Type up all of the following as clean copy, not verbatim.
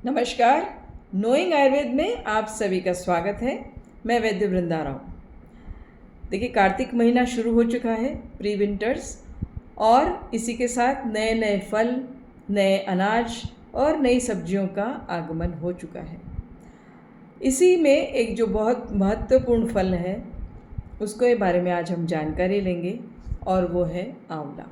नमस्कार। नोइंग आयुर्वेद में आप सभी का स्वागत है। मैं वैद्य वृंदा राव। देखिए, कार्तिक महीना शुरू हो चुका है, प्री विंटर्स, और इसी के साथ नए नए फल, नए अनाज और नई सब्जियों का आगमन हो चुका है। इसी में एक जो बहुत महत्वपूर्ण फल है उसके बारे में आज हम जानकारी लेंगे, और वो है आंवला।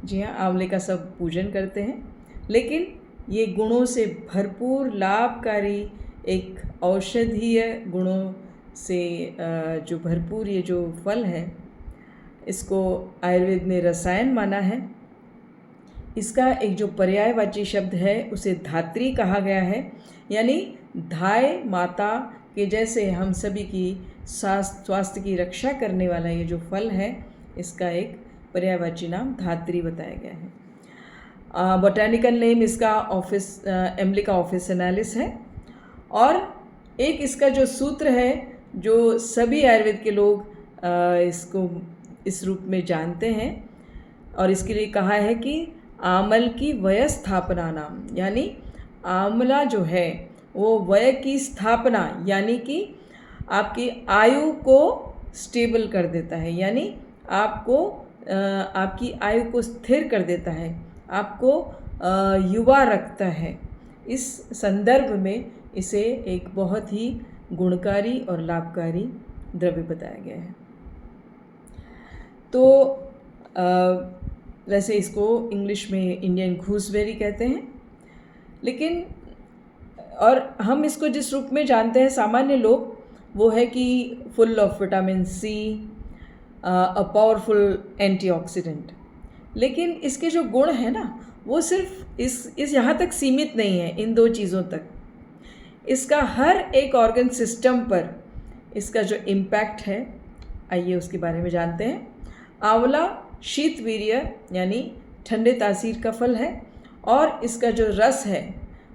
जी हाँ, आंवले का सब पूजन करते हैं, लेकिन ये गुणों से भरपूर लाभकारी, एक औषधीय गुणों से जो भरपूर ये जो फल है, इसको आयुर्वेद ने रसायन माना है। इसका एक जो पर्यायवाची शब्द है उसे धात्री कहा गया है, यानी धाय माता के जैसे हम सभी की स्वास्थ्य की रक्षा करने वाला ये जो फल है, इसका एक पर्यायवाची नाम धात्री बताया गया है। बोटानिकल नेम इसका एम्लिका ऑफिसिनालिस है। और एक इसका जो सूत्र है जो सभी आयुर्वेद के लोग इसको इस रूप में जानते हैं, और इसके लिए कहा है कि आमल की वय स्थापना नाम, यानी आंवला जो है वो वय की स्थापना, यानी कि आपकी आयु को स्टेबल कर देता है, यानी आपको आपकी आयु को स्थिर कर देता है, आपको युवा रखता है। इस संदर्भ में इसे एक बहुत ही गुणकारी और लाभकारी द्रव्य बताया गया है। तो वैसे इसको इंग्लिश में इंडियन घूसबेरी कहते हैं, लेकिन और हम इसको जिस रूप में जानते हैं सामान्य लोग, वो है कि full of vitamin C, a powerful antioxidant. लेकिन इसके जो गुण हैं ना, वो सिर्फ इस यहाँ तक सीमित नहीं है, इन दो चीज़ों तक। इसका हर एक ऑर्गन सिस्टम पर इसका जो इम्पैक्ट है, आइए उसके बारे में जानते हैं। आंवला शीतवीर्य यानी ठंडे तासीर का फल है, और इसका जो रस है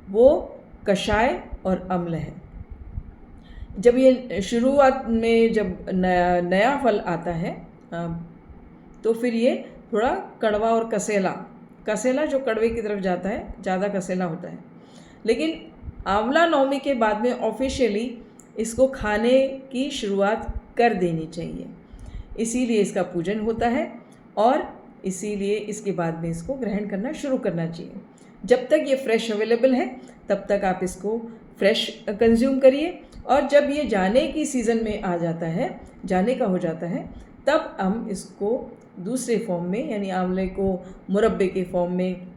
वो कषाय और अम्ल है। जब ये शुरुआत में जब नया फल आता है तो फिर ये थोड़ा कड़वा और कसेला जो कड़वे की तरफ जाता है, ज़्यादा कसेला होता है। लेकिन आंवला नवमी के बाद में ऑफिशियली इसको खाने की शुरुआत कर देनी चाहिए, इसीलिए इसका पूजन होता है, और इसीलिए इसके बाद में इसको ग्रहण करना शुरू करना चाहिए। जब तक ये फ्रेश अवेलेबल है तब तक आप इसको फ्रेश कंज्यूम करिए, और जब ये जाने की सीज़न में आ जाता है, जाने का हो जाता है, तब हम इसको दूसरे फॉर्म में, यानी आंवले को मुरब्बे के फॉर्म में,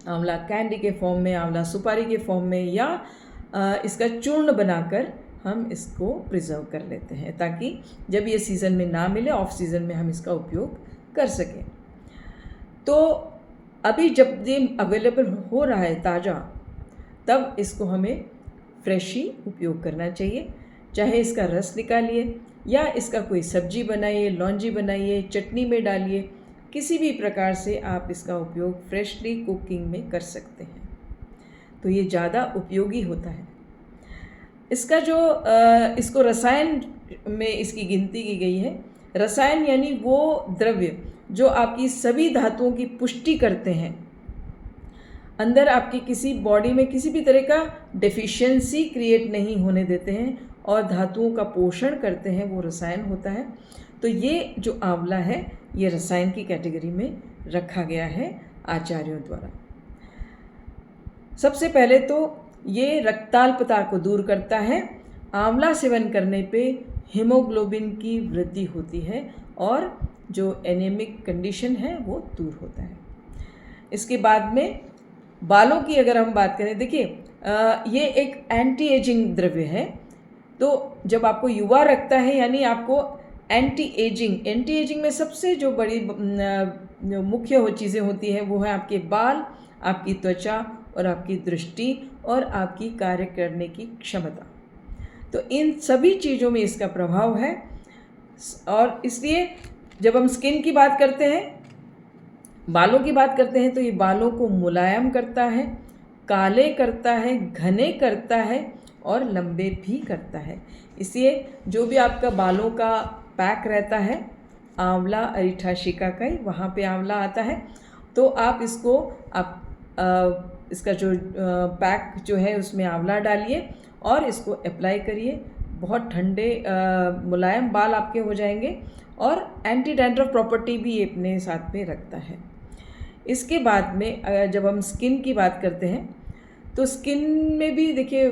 आंवला कैंडी के फॉर्म में, आंवला सुपारी के फॉर्म में, या इसका चूर्ण बनाकर हम इसको प्रिजर्व कर लेते हैं, ताकि जब ये सीज़न में ना मिले, ऑफ सीज़न में हम इसका उपयोग कर सकें। तो अभी जब ये अवेलेबल हो रहा है ताज़ा, तब इसको हमें फ्रेश ही उपयोग करना चाहिए। चाहे इसका रस निकालिए, या इसका कोई सब्जी बनाइए, लौंजी बनाइए, चटनी में डालिए, किसी भी प्रकार से आप इसका उपयोग फ्रेशली कुकिंग में कर सकते हैं, तो ये ज़्यादा उपयोगी होता है। इसका जो इसको रसायन में इसकी गिनती की गई है। रसायन यानी वो द्रव्य जो आपकी सभी धातुओं की पुष्टि करते हैं, अंदर आपकी किसी बॉडी में किसी भी तरह का डेफिशिएंसी क्रिएट नहीं होने देते हैं, और धातुओं का पोषण करते हैं, वो रसायन होता है। तो ये जो आंवला है, ये रसायन की कैटेगरी में रखा गया है आचार्यों द्वारा। सबसे पहले तो ये रक्ताल्पता को दूर करता है। आंवला सेवन करने पे हीमोग्लोबिन की वृद्धि होती है, और जो एनीमिक कंडीशन है वो दूर होता है। इसके बाद में बालों की अगर हम बात करें, देखिए ये एक एंटी एजिंग द्रव्य है। तो जब आपको युवा रखता है, यानी आपको एंटी एजिंग में सबसे जो बड़ी जो मुख्य हो चीज़ें होती हैं, वो है आपके बाल, आपकी त्वचा, और आपकी दृष्टि, और आपकी कार्य करने की क्षमता। तो इन सभी चीज़ों में इसका प्रभाव है, और इसलिए जब हम स्किन की बात करते हैं, बालों की बात करते हैं, तो ये बालों को मुलायम करता है, काले करता है, घने करता है, और लंबे भी करता है। इसलिए जो भी आपका बालों का पैक रहता है, आंवला अरिठा शिकाकाई, वहाँ पे आंवला आता है, तो आप इसको आप इसका जो पैक जो है उसमें आंवला डालिए और इसको अप्लाई करिए। बहुत ठंडे मुलायम बाल आपके हो जाएंगे और एंटी डैंड्रफ प्रॉपर्टी भी ये अपने साथ में रखता है। इसके बाद में जब हम स्किन की बात करते हैं तो स्किन में भी देखिए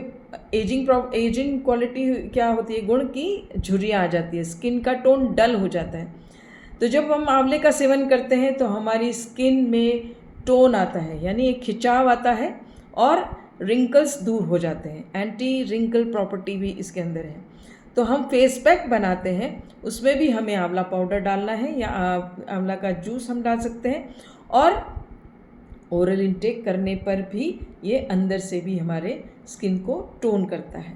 एजिंग क्वालिटी क्या होती है, गुण की झुर्रियाँ आ जाती है, स्किन का टोन डल हो जाता है। तो जब हम आंवले का सेवन करते हैं तो हमारी स्किन में टोन आता है, यानी एक खिंचाव आता है और रिंकल्स दूर हो जाते हैं। एंटी रिंकल प्रॉपर्टी भी इसके अंदर है। तो हम फेस पैक बनाते हैं, उसमें भी हमें आंवला पाउडर डालना है या आंवला का जूस हम डाल सकते हैं, और ओरल इंटेक करने पर भी ये अंदर से भी हमारे स्किन को टोन करता है।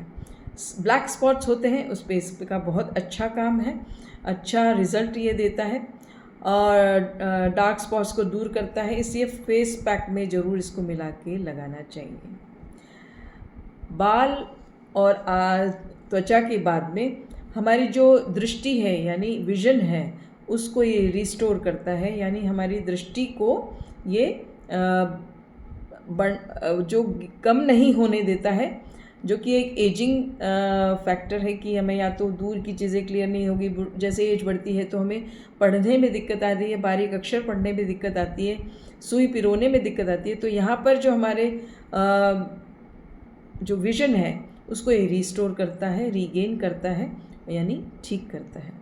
ब्लैक स्पॉट्स होते हैं उस पर इसका बहुत अच्छा काम है, अच्छा रिज़ल्ट ये देता है और डार्क स्पॉट्स को दूर करता है। इसलिए फेस पैक में ज़रूर इसको मिला के लगाना चाहिए। बाल और त्वचा के बाद में हमारी जो दृष्टि है यानी विजन है उसको ये रिस्टोर करता है, यानी हमारी दृष्टि को ये जो कम नहीं होने देता है, जो कि एक एजिंग फैक्टर है कि हमें या तो दूर की चीज़ें क्लियर नहीं होगी, जैसे एज बढ़ती है तो हमें पढ़ने में दिक्कत आती है, बारीक अक्षर पढ़ने में दिक्कत आती है, सुई पिरोने में दिक्कत आती है। तो यहाँ पर जो हमारे जो विजन है उसको ये रिस्टोर करता है, रीगेन करता है, यानी ठीक करता है।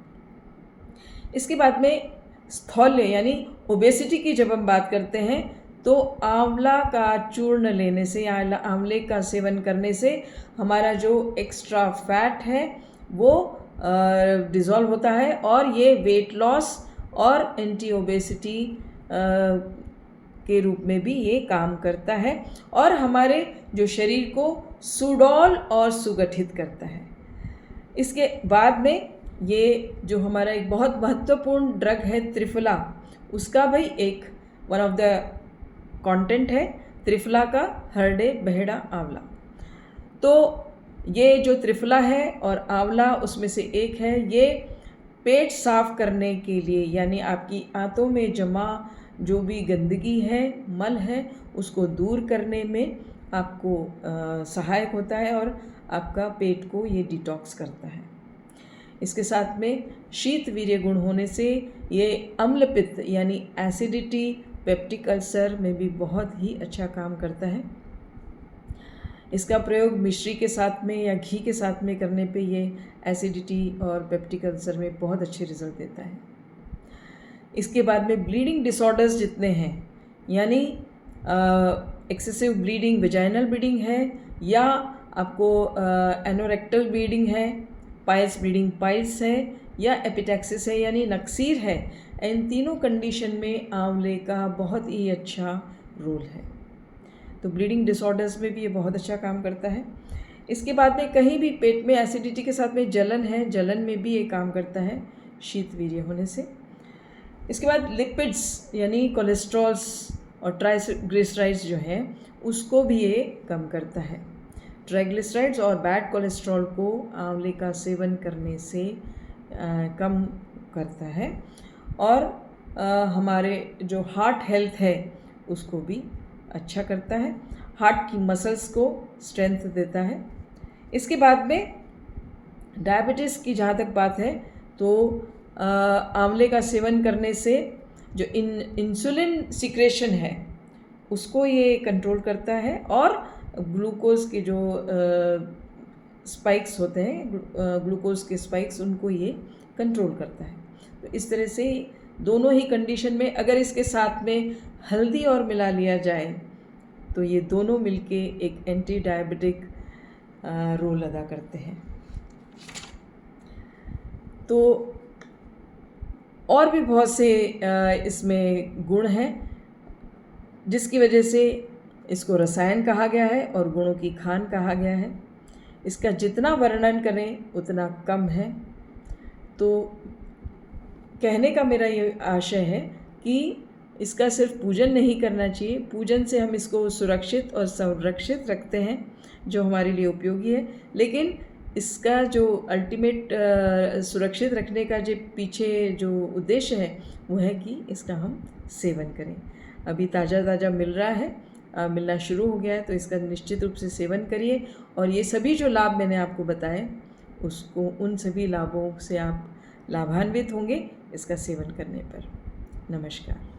इसके बाद में स्थौल्य यानी ओबेसिटी की जब हम बात करते हैं तो आंवला का चूर्ण लेने से या आंवले का सेवन करने से हमारा जो एक्स्ट्रा फैट है वो डिज़ोल्व होता है और ये वेट लॉस और एंटी ओबेसिटी के रूप में भी ये काम करता है और हमारे जो शरीर को सुडौल और सुगठित करता है। इसके बाद में ये जो हमारा एक बहुत महत्वपूर्ण ड्रग है त्रिफला, उसका भाई एक वन ऑफ द कंटेंट है त्रिफला का हरडे बहेड़ा आंवला। तो ये जो त्रिफला है और आंवला उसमें से एक है, ये पेट साफ करने के लिए यानी आपकी आंतों में जमा जो भी गंदगी है, मल है, उसको दूर करने में आपको सहायक होता है और आपका पेट को ये डिटॉक्स करता है। इसके साथ में शीत वीर्य गुण होने से ये अम्ल पित्त यानी एसिडिटी, पेप्टिक अल्सर में भी बहुत ही अच्छा काम करता है। इसका प्रयोग मिश्री के साथ में या घी के साथ में करने पे ये एसिडिटी और पेप्टिक अल्सर में बहुत अच्छे रिजल्ट देता है। इसके बाद में ब्लीडिंग डिसऑर्डर्स जितने हैं, यानी एक्सेसिव ब्लीडिंग, वेजाइनल ब्लीडिंग है या आपको एनोरेक्टल ब्लीडिंग है, पाइल्स ब्लीडिंग पाइल्स है या एपिटैक्सिस है यानी नक्सीर है, इन तीनों कंडीशन में आंवले का बहुत ही अच्छा रोल है। तो ब्लीडिंग डिसऑर्डर्स में भी ये बहुत अच्छा काम करता है। इसके बाद में कहीं भी पेट में एसिडिटी के साथ में जलन है, जलन में भी ये काम करता है शीत वीर्य होने से। इसके बाद लिपिड्स यानी कोलेस्ट्रॉल्स और ट्राइग्लिसराइड्स जो है उसको भी ये कम करता है। ट्राइग्लिसराइड्स और बैड कोलेस्ट्रॉल को आंवले का सेवन करने से कम करता है और हमारे जो हार्ट हेल्थ है उसको भी अच्छा करता है, हार्ट की मसल्स को स्ट्रेंथ देता है। इसके बाद में डायबिटीज़ की जहाँ तक बात है तो आंवले का सेवन करने से जो इंसुलिन सिक्रेशन है उसको ये कंट्रोल करता है और ग्लूकोज के जो स्पाइक्स होते हैं, ग्लूकोज के स्पाइक्स, उनको ये कंट्रोल करता है। तो इस तरह से दोनों ही कंडीशन में अगर इसके साथ में हल्दी और मिला लिया जाए तो ये दोनों मिलके एक एंटी डायबिटिक रोल अदा करते हैं। तो और भी बहुत से इसमें गुण हैं जिसकी वजह से इसको रसायन कहा गया है और गुणों की खान कहा गया है। इसका जितना वर्णन करें उतना कम है। तो कहने का मेरा ये आशय है कि इसका सिर्फ पूजन नहीं करना चाहिए, पूजन से हम इसको सुरक्षित और संरक्षित रखते हैं जो हमारे लिए उपयोगी है, लेकिन इसका जो अल्टीमेट सुरक्षित रखने का जो पीछे जो उद्देश्य है वो है कि इसका हम सेवन करें। अभी ताज़ा ताज़ा मिल रहा है, मिलना शुरू हो गया है, तो इसका निश्चित रूप से सेवन करिए और ये सभी जो लाभ मैंने आपको बताए उसको, उन सभी लाभों से आप लाभान्वित होंगे इसका सेवन करने पर। नमस्कार।